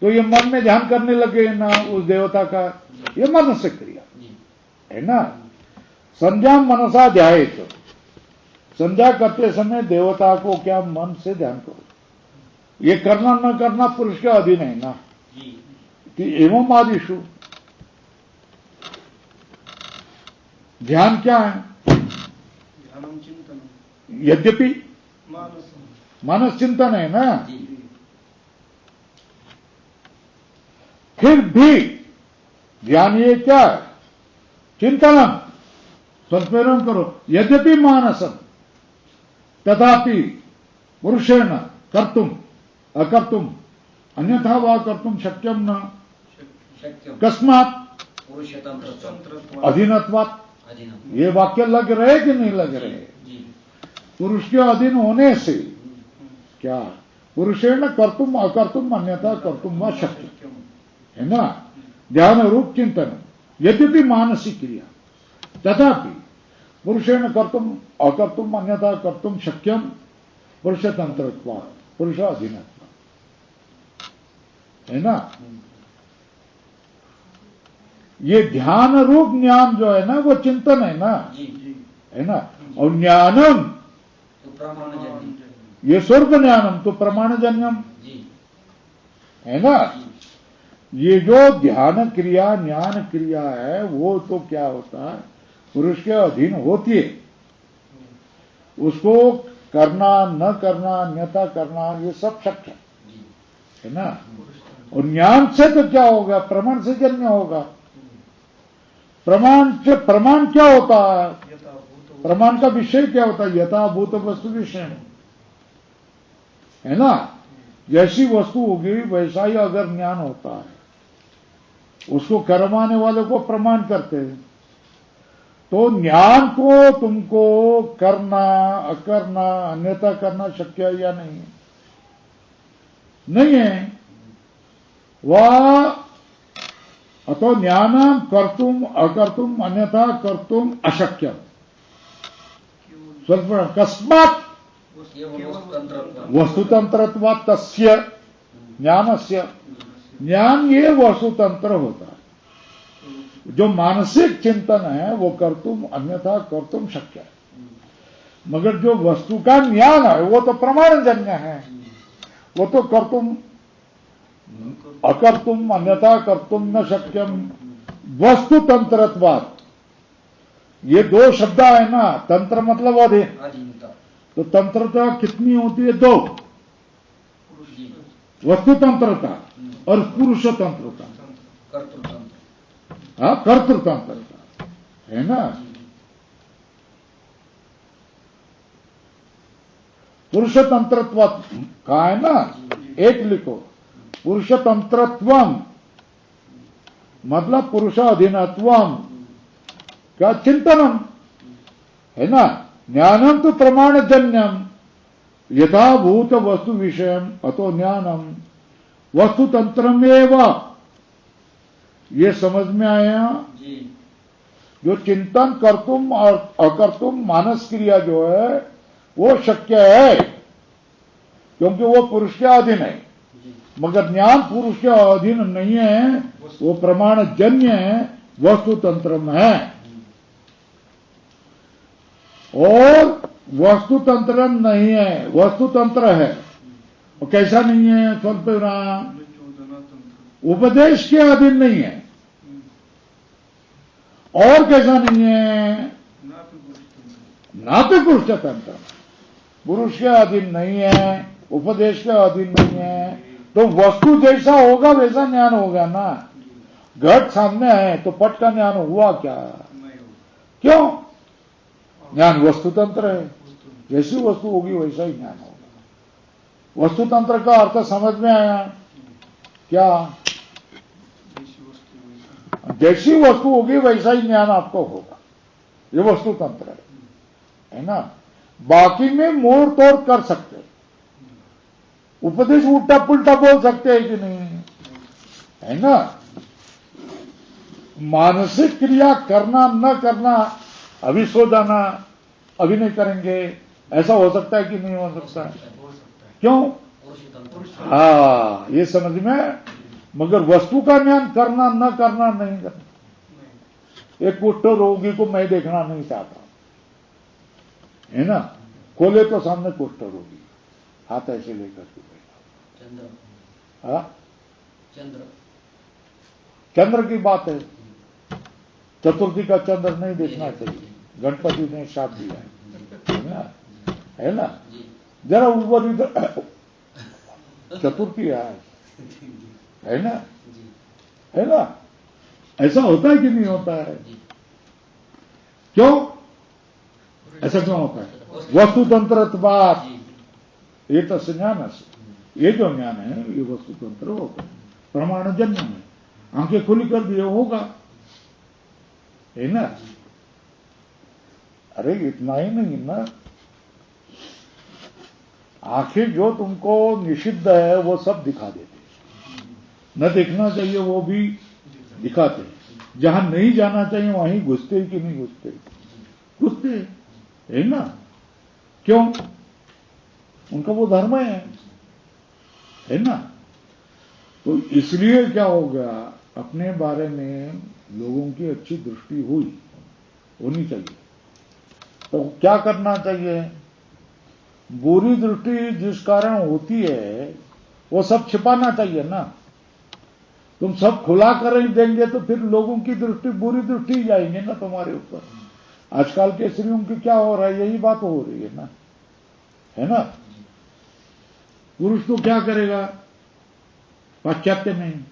S1: तो ये मन में ध्यान करने लगे ना उस देवता का, ये मानसिक क्रिया है ना। संध्या मनसा ध्यायेत, संध्या करते समय देवता को क्या मन से ध्यान करो। ये करना न करना पुरुष के अधीन है ना। कि एवं आदिशु ध्यान क्या है?
S2: ध्यानम चिंतन,
S1: यद्यपि मानस चिंतन है ना, फिर भी ध्यान ये क्या है? चिंतनम, संस्मरण करो। यद्यपि मानसम तथापि पुरुषेण कर्तुम अकर्तुम अन्यथा वा कर्तुम शक्यम न, कस्मात् अधीनत्वात्। ये वाक्य लग रहे कि नहीं लग रहे? पुरुष के अधीन होने से क्या? पुरुषेण कर्तुम अकर्तुम अन्यथा कर्तुम वा शक्यम, है ना। ध्यान रूप चिंतन, यद्यपि मानसिक क्रिया, तथापि पुरुषेण कर्तुम अकर्तुम अन्यथा कर्तुम शक्यम, पुरुष तंत्रत्वात्, पुरुष अधीनत्व, है ना। ये ध्यान रूप ज्ञान जो है ना, वो चिंतन है ना, है ना। और ज्ञानम ये स्वर्ग ज्ञानम तो प्रमाणजन्यम, है ना। ये जो ध्यान क्रिया ज्ञान क्रिया है वो तो क्या होता है, पुरुष के अधीन होती है। उसको करना न करना अन्यथा करना ये सब शक्य है ना। और ज्ञान से तो क्या होगा, प्रमाण से जन्य होगा। प्रमाण से प्रमाण क्या होता है, प्रमाण का विषय क्या होता है, यथाभूत वस्तु विषय है ना। जैसी वस्तु होगी वैसा ही अगर ज्ञान होता है, उसको करवाने वाले को प्रमाण करते हैं। तो ज्ञान को तुमको करना अकरना अन्यथा करना शक्य है या नहीं है? नहीं है। वह अतो ज्ञानम कर्तुम अकर्तुम अन्यथा कर्तुम अशक्य। स्वल्प कस्मात् वस्तुतंत्रत्वा तस्य ज्ञानस्य। ज्ञान ये वस्तुतंत्र होता है। जो मानसिक चिंतन है वो कर्तुम अन्यथा कर्तुम शक्य है। मगर जो वस्तु का ज्ञान है वो तो प्रमाणजन्य है। वो तो कर्तुम अकर्तुम अन्यथा कर्तुम न शक्यम वस्तुतंत्रत्वात्। ये दो शब्द है ना, तंत्र मतलब अधीन। तो तंत्रता कितनी होती है, दो, वस्तुतंत्रता और पुरुषतंत्रता। हाँ, कर्तृतंत्रता है ना। पुरुषतंत्रत्व कहा है ना, एक लिखो, पुरुषतंत्रत्वम मतलब पुरुष अधीनत्वम का चिंतनम है ना। ज्ञानम तो प्रमाणजन्यम यथाभूत वस्तु विषयम अतो ज्ञानम वस्तुतंत्रमेव। ये समझ में आया। जो चिंतन कर्तुम और अकर्तुम मानस क्रिया जो है वो शक्य है, क्योंकि वो पुरुष के अधीन है। मगर ज्ञान पुरुष के अधीन नहीं है, वो प्रमाणजन्य है, वस्तुतंत्र में है। और वस्तुतंत्र नहीं है, वस्तुतंत्र है। और कैसा नहीं है, स्वल्प विराम, उपदेश के अधीन नहीं है। और कैसा नहीं है, ना तो पुरुष तंत्र, पुरुष के अधीन नहीं है, उपदेश के अधीन नहीं है। तो वस्तु जैसा होगा वैसा ज्ञान होगा ना। घट सामने है तो पट का ज्ञान हुआ क्या, क्यों? ज्ञान वस्तुतंत्र है, जैसी वस्तु होगी वैसा ही ज्ञान होगा। वस्तुतंत्र का अर्थ समझ में आया क्या? जैसी वस्तु होगी वैसा ही ज्ञान आपको होगा, ये वस्तुतंत्र है ना। बाकी में मोड़ तोड़ कर सकते, उपदेश उल्टा पुल्टा बोल सकते हैं कि नहीं, है ना। मानसिक क्रिया करना न करना, अभी सो जाना, अभी नहीं करेंगे, ऐसा हो सकता है कि नहीं हो सकता? क्यों? हाँ, ये समझ में। मगर वस्तु का ज्ञान करना न करना नहीं करना। एक कुष्ठ रोगी को मैं देखना नहीं चाहता, है ना। खोले तो सामने कुष्ठ रोगी हाथ ऐसे लेकर के बैठा। हाँ, चंद्र की बात है। चतुर्थी का चंद्र नहीं देखना चाहिए, गणपति ने शाप दिया है ना। जरा ऊपर इधर चतुर्थी है ना, है ना। ऐसा होता है कि नहीं होता है? क्यों ऐसा क्यों होता है? वस्तुतंत्रत्वात् ये तो ज्ञान, ये जो ज्ञान है ये वस्तुतंत्र होगा, प्रमाणजन्य है। आंखें खुली कर दिए होगा, है ना। अरे इतना ही नहीं ना, आंखें जो तुमको निषिद्ध है वो सब दिखा देते, न देखना चाहिए वो भी दिखाते। जहां नहीं जाना चाहिए वहीं घुसते कि नहीं घुसते? घुसते, है ना। क्यों? उनका वो धर्म है ना। तो इसलिए क्या हो गया, अपने बारे में लोगों की अच्छी दृष्टि होनी चाहिए। तो क्या करना चाहिए? बुरी दृष्टि जिस कारण होती है वो सब छिपाना चाहिए ना। तुम सब खुला कर ही देंगे तो फिर लोगों की दृष्टि, बुरी दृष्टि जाएंगे ना तुम्हारे ऊपर। आजकल के स्त्रियों की क्या हो रहा है, यही बात हो रही है ना, है ना। पुरुष तो क्या करेगा पाश्चात्य में,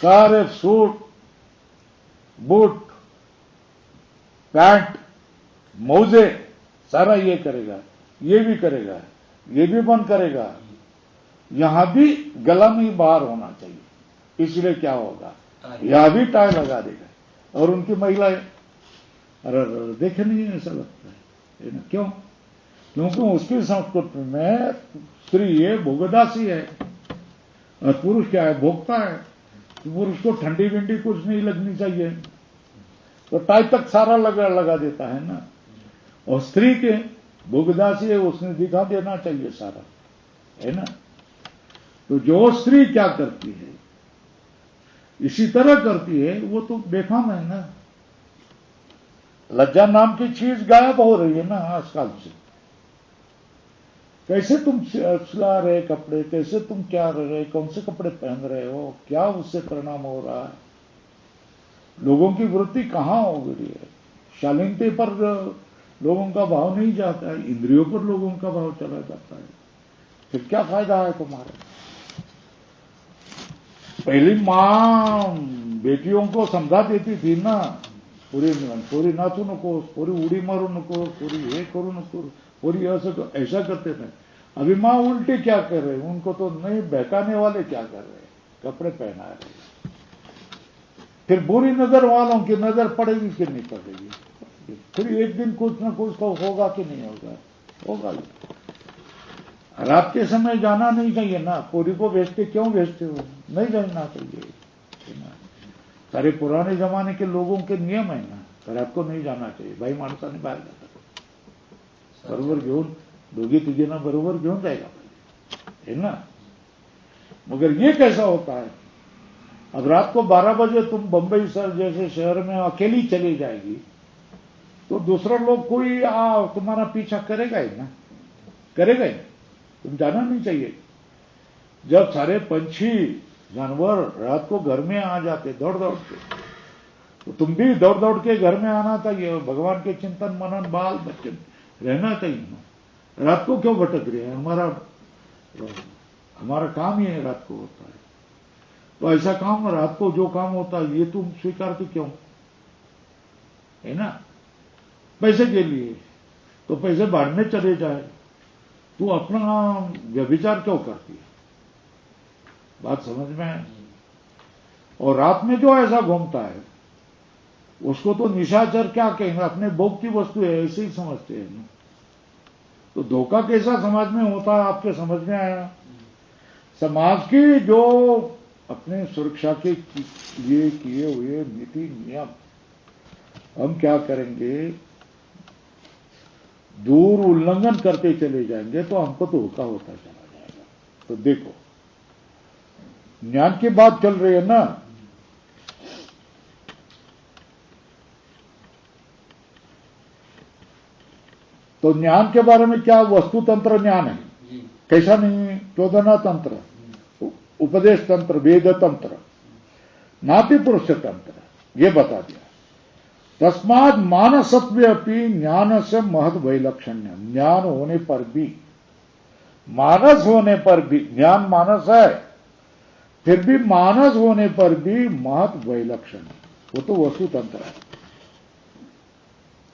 S1: सारे सूट बूट पैंट मौजे सारा ये करेगा, ये भी करेगा, ये भी बंद करेगा, यहां भी गला में बाहर होना चाहिए। इसलिए क्या होगा, यहां भी टाई लगा देगा। और उनकी महिलाएं अरे देखे नहीं ऐसा लगता है ना, क्यों? क्योंकि उसकी संस्कृति में स्त्री ये भोगदासी है और पुरुष क्या है, भोगता है। तो पुरुष को ठंडी विंडी कुछ नहीं लगनी चाहिए, तो टाई तक सारा लगा देता है ना। और स्त्री के भोगदासी है, उसने दिखा देना चाहिए सारा, है ना। तो जो स्त्री क्या करती है इसी तरह करती है, वो तो बेफाम है ना। लज्जा नाम की चीज गायब हो रही है ना आजकल से। कैसे तुम सिला रहे कपड़े, कैसे तुम क्या रहे, कौन से कपड़े पहन रहे हो, क्या उससे परिणाम हो रहा है, लोगों की वृत्ति कहां हो गई है। शालीनते पर लोगों का भाव नहीं जाता है, इंद्रियों पर लोगों का भाव चला जाता है। फिर क्या फायदा है तुम्हारा। पहली मां बेटियों को समझा देती थी ना, पूरी नाचू नको, पूरी उड़ी मारू नको, पूरी ये करू नको, पूरी ऐसा करते थे। अभी मां उल्टे क्या कर रहे हैं, उनको तो नहीं बहकाने वाले क्या कर रहे हैं, कपड़े पहना रहे। फिर बुरी नजर वालों की नजर पड़ेगी कि नहीं पड़ेगी, फिर एक दिन कुछ ना कुछ तो होगा कि नहीं होगा, होगा ही। रात के समय जाना नहीं चाहिए ना, पूरी को भेजते, क्यों भेजते हो, नहीं जाना चाहिए ना। सारे पुराने जमाने के लोगों के नियम है ना, रात को नहीं जाना चाहिए। भाई माणसाने बाहेर जाता बरोबर घेऊन, दोघी तुझे ना बरोबर घेऊन जाएगा, है ना। मगर ये कैसा होता है, अब रात को 12 बजे तुम बंबई सर जैसे शहर में अकेली चली जाएगी तो दूसरा लोग कोई तुम्हारा पीछा करेगा ही ना, करेगा ही। तुम जाना नहीं चाहिए। जब सारे पंछी जानवर रात को घर में आ जाते दौड़ दौड़ के, तो तुम भी दौड़ दौड़ के घर में आना चाहिए। भगवान के चिंतन मनन बाल बच्चे रहना चाहिए ना। रात को क्यों भटक रहे हैं, हमारा काम ही है रात को होता है। तो ऐसा काम रात को जो काम होता है ये तुम स्वीकारते क्यों, है ना। पैसे के लिए, तो पैसे बाढ़ में चले जाए, तू अपना व्यभिचार क्यों करती है, बात समझ में है। और रात में जो ऐसा घूमता है उसको तो निशाचर क्या कहेंगे, अपने भोग की वस्तु है ऐसे ही समझते हैं ना। तो धोखा कैसा समाज में होता है आपके समझ में आया। समाज की जो अपने सुरक्षा के लिए किए हुए नीति नियम हम क्या करेंगे, दूर उल्लंघन करते चले जाएंगे तो हमको धोखा होता चला जाएगा। तो देखो ज्ञान की बात चल रही है ना, तो ज्ञान के बारे में क्या वस्तु तंत्र ज्ञान है, कैसा नहीं, चोदना तंत्र, उपदेश तंत्र, वेद तंत्र, नाति पुरुष तंत्र, ये बता दिया। तस्माद मानसत्व अपनी ज्ञान से महत वैलक्षण्य, ज्ञान होने पर भी, मानस होने पर भी, ज्ञान मानस है फिर भी मानस होने पर भी महत वैलक्षण, वो तो वस्तु तंत्र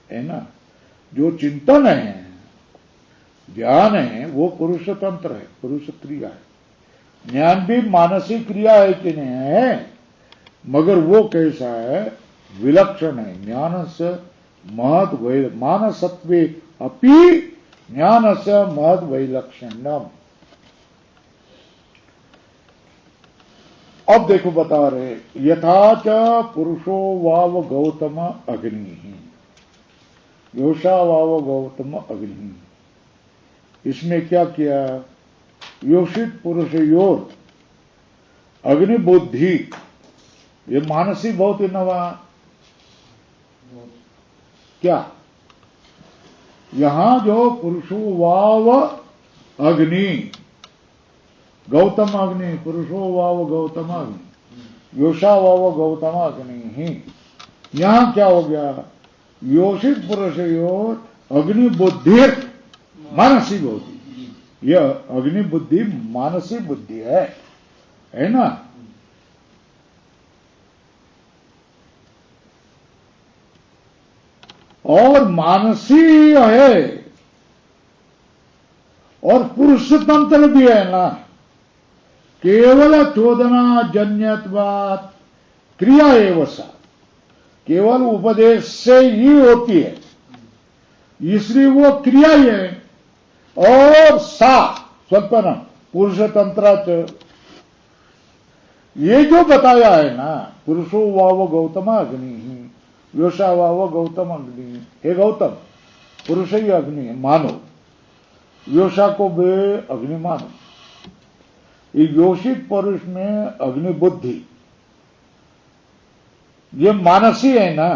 S1: है ना। जो चिंतन है ज्ञान है वो पुरुष तंत्र है, पुरुष क्रिया है। ज्ञान भी मानसिक क्रिया है कि नहीं है, मगर वो कैसा है, विलक्षण है। ज्ञान से महद मानसत्वे अपि ज्ञान से महद वैलक्षण्यम। अब देखो बता रहे, यथाच पुरुषो वाव गौतम अग्नि, योषा वाव गौतम अग्नि। इसमें क्या किया, योषित पुरुष योर अग्नि बुद्धि, ये मानसिक बहुत ही नवा क्या, यहां जो पुरुषो वाव अग्नि, गौतम अग्नि, पुरुषो वाव गौतम अग्नि, योषा वाव गौतम अग्नि ही। यहां क्या हो गया, योषित पुरुषयोर अग्नि बुद्धि मानसी बुद्धि, यह अग्नि बुद्धि मानसी बुद्धि है ना। और मानसी है और पुरुष तंत्र भी है ना। केवल चोदना जन्यत्वात् क्रिया एवं सा, केवल उपदेश से ही होती है, इसलिए वो क्रिया ही है। और सा स्वल्पन पुरुष तंत्र, ये जो बताया है ना, पुरुषो वाव गौतम अग्नि, योषा वाव गौतम अग्नि, हे गौतम पुरुष ही अग्नि है मानो, योषा को वे अग्नि मानो। ये योषित पुरुष में अग्नि बुद्धि, ये मानसी है ना,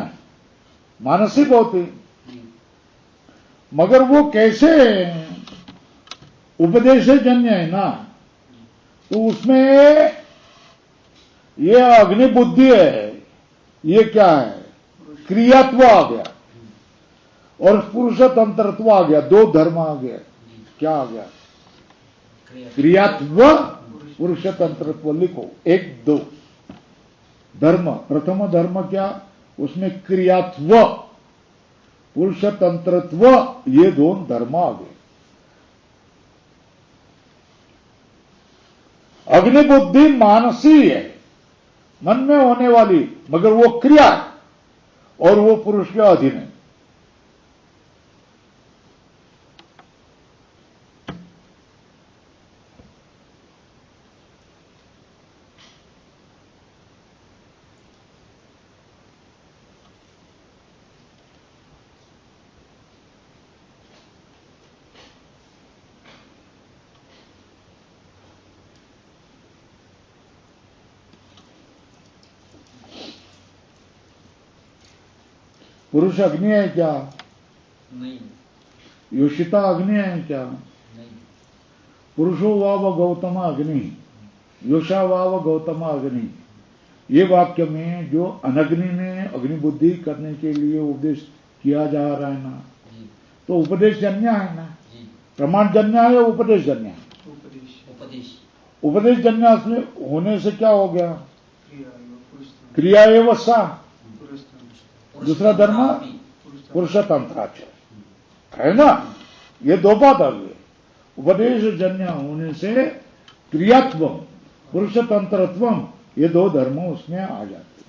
S1: मानसी होती, मगर वो कैसे उपदेश जन्य है ना, तो उसमें ये अग्नि बुद्धि है, ये क्या है, क्रियात्व आ गया और पुरुष तंत्रत्व आ गया, दो धर्म आ गया। क्या आ गया, क्रियात्व पुरुष तंत्रत्व, लिखो एक दो धर्म। प्रथम धर्म क्या, उसमें क्रियात्व पुरुष तंत्रत्व, ये दोनों धर्म आ गए। अग्नि बुद्धि मानसी है, मन में होने वाली, मगर वो क्रिया और वो पुरुष के अधीन है। पुरुष अग्नि है क्या,
S2: नहीं।
S1: योषिता अग्नि है क्या,
S2: नहीं।
S1: पुरुषो वाव गौतम अग्नि, योषा वाव गौतम अग्नि, ये वाक्य में जो अनग्नि में अग्नि बुद्धि करने के लिए उपदेश किया जा रहा है ना, तो उपदेश जन्य है ना, प्रमाण जन्य है, उपदेश जन्य है। उपदेश जन्य होने से क्या हो गया, क्रिया एवं सा, दूसरा धर्म पुरुष तंत्राच है ना। ये दो बात आ गई, उपदेश जन्य होने से क्रियात्व पुरुष तंत्रत्व, ये दो धर्म उसमें आ जाते।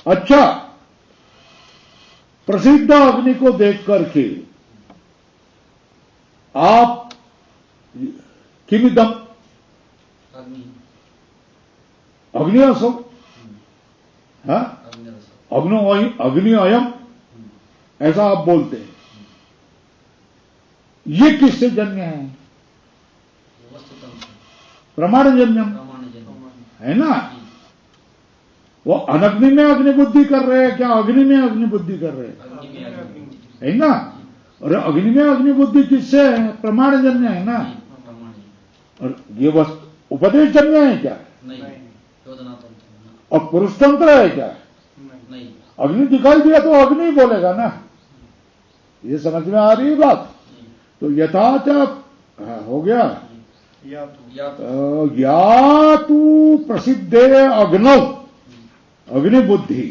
S1: अच्छा, प्रसिद्ध अग्नि को देख करके आप किमिदम अग्नि असो, अग्नि अयम, ऐसा आप बोलते हैं। ये किससे जन्य है, प्रमाण जन्यम है ना। वो अनग्नि में अग्नि बुद्धि कर रहे हैं क्या, अग्नि में अग्नि बुद्धि कर रहे हैं, है ना। और अग्नि में अग्नि बुद्धि किससे है, प्रमाण जन्य है ना। और ये वस्तु उपदेश जन्य है क्या, और पुरुष तंत्र है क्या,
S2: नहीं।
S1: अग्नि दिखाई दिया तो अग्नि बोलेगा ना, ये समझ में आ रही है बात। तो यथाच हो गया, या तू प्रसिद्धे अग्नौ, अग्नि बुद्धि,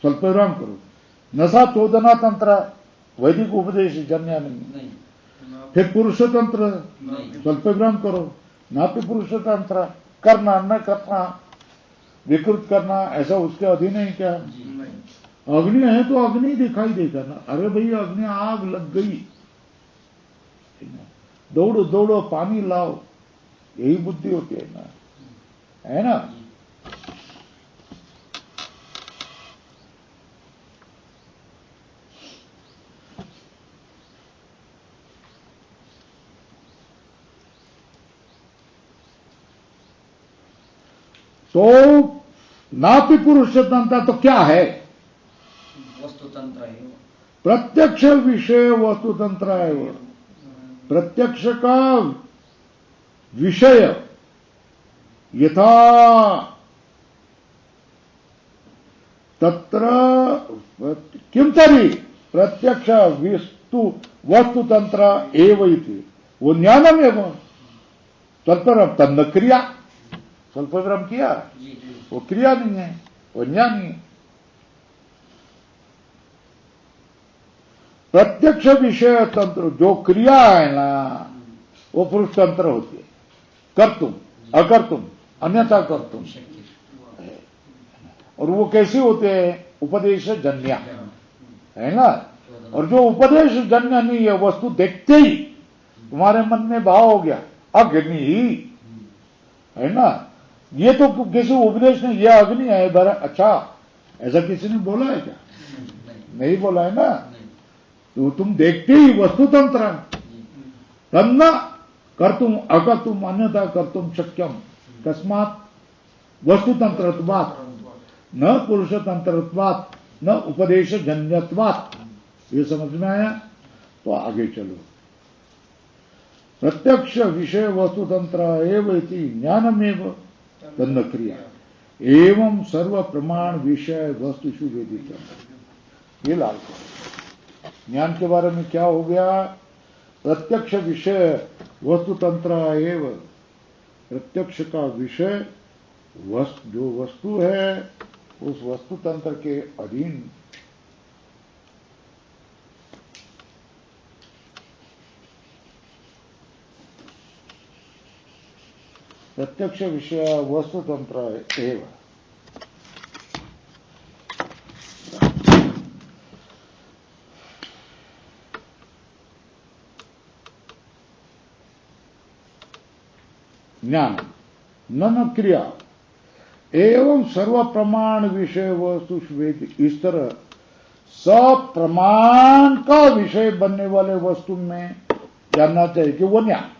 S1: स्वल्प विराम करो, नशा चोदना तंत्र, वैदिक उपदेश जन्य नहीं। फिर पुरुष तंत्र, स्वल्प विराम करो, ना तो पुरुष तंत्र, करना न करना, विकृत करना, ऐसा उसके अधीन है क्या। अग्नि है तो अग्नि दिखाई देगा ना। अरे भैया अग्नि आग लग गई, दौड़ो दौड़ो पानी लाओ, यही बुद्धि होती है ना, है ना। तो नापि पुरुष तंत्र तो क्या है,
S2: वस्तु तंत्र है,
S1: प्रत्यक्ष विषय वस्तु तंत्र है वो। प्रत्यक्ष का विषय यथा तत्र किम तरी प्रत्यक्ष वस्तुतंत्र एव इति वो ज्ञानमेव तत्परम तन्न क्रिया स्वल्पतरम किया वो क्रिया नहीं है, वो ज्ञान नहीं है। प्रत्यक्ष विषय तंत्र जो क्रिया है ना वो पुरुष तंत्र होती है, कर्तुम अकर्तुम अन्यथा कर्तुम, और वो कैसे होते हैं? उपदेश जन्य है ना। और जो उपदेश जन्य नहीं है, वस्तु देखते ही तुम्हारे मन में भाव हो गया अग्नि ही है ना, ये तो किसी उपदेश ने यह अग्नि है बरा, अच्छा ऐसा किसी ने बोला है क्या? नहीं बोला है ना। तो तुम देखते ही वस्तुतंत्र तन्ना कर्तुम अकर्तुम अन्यथा कर्तुम शक्यम कस्मात वस्तुतंत्रत्वात् न पुरुषतंत्रत्वात् न उपदेश जन्यत्वात्। ये समझ में आया? तो आगे चलो। प्रत्यक्ष विषय वस्तुतंत्र एव इति ज्ञानमेव तन्न क्रिया एवं सर्व प्रमाण विषय वस्तुषु वेदितम्। ये लाल ज्ञान के बारे में क्या हो गया? प्रत्यक्ष विषय वस्तुतंत्र एव, प्रत्यक्ष का विषय जो वस्तु है उस वस्तु तंत्र के अधीन प्रत्यक्ष विषय वस्तु तंत्र एव। ज्ञान न क्रिया एवं सर्व प्रमाण विषय वस्तु वेद। इस तरह सब प्रमाण का विषय बनने वाले वस्तु में जानना चाहिए कि वो ज्ञान।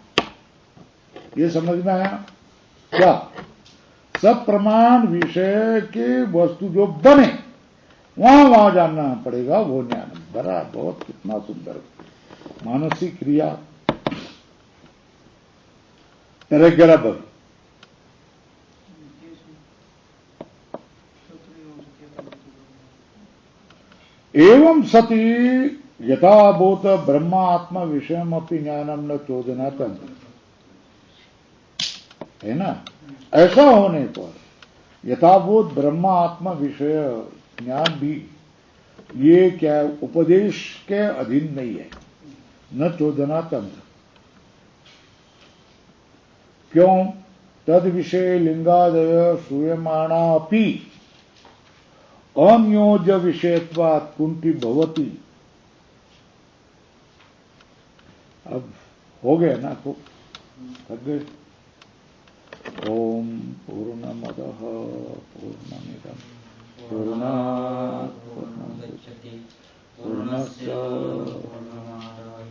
S1: ये समझ में आया क्या? सब प्रमाण विषय के वस्तु जो बने वहां जानना पड़ेगा वो ज्ञान। बड़ा बहुत कितना सुंदर मानसिक क्रिया तेरे एवं सती यथाभूत ब्रह्मात्म विषयमपि ज्ञानम न चोदना तंत्र, है ना। ऐसा होने पर यथाभूत ब्रह्मात्म विषय ज्ञान भी ये क्या उपदेश के अधीन नहीं है, न चोदना तंत्र। क्यों? तद विषय लिंगादय श्रूयमाणा अपि अनियोज्य विषयत्वात् कुंठी भवति। अब हो गया ना, खूब थक गए। ओम पूर्णमदः पूर्णमिदं पूर्णात् पूर्णमुदच्यते पूर्णस्य पूर्णमादाय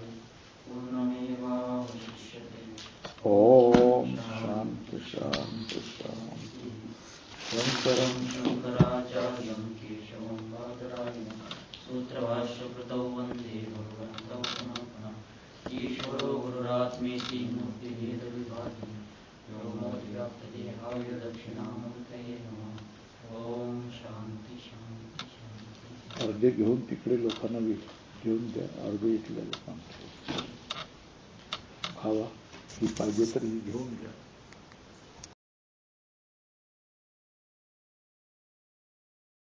S1: पूर्णमेवावशिष्यते। ओम शांति शांति शांति। शंकरं शंकराचार्यं केशवं बादरायणं सूत्रभाष्यकृतौ वन्दे भगवन्तौ पुनः पुनः। ईश्वरो गुरुरात्मेति मूर्तिभेदविभागिने व्योमोद्व्याप्तदेहाय दक्षिणामूर्तये नमः। ओम शांति शांति शांति। अर्धे घेऊन तिकडे लोकांना घेऊन द्या, अर्धे इथल्या लोकांना खावा, ही पाहिजे तर ही घेऊन द्या.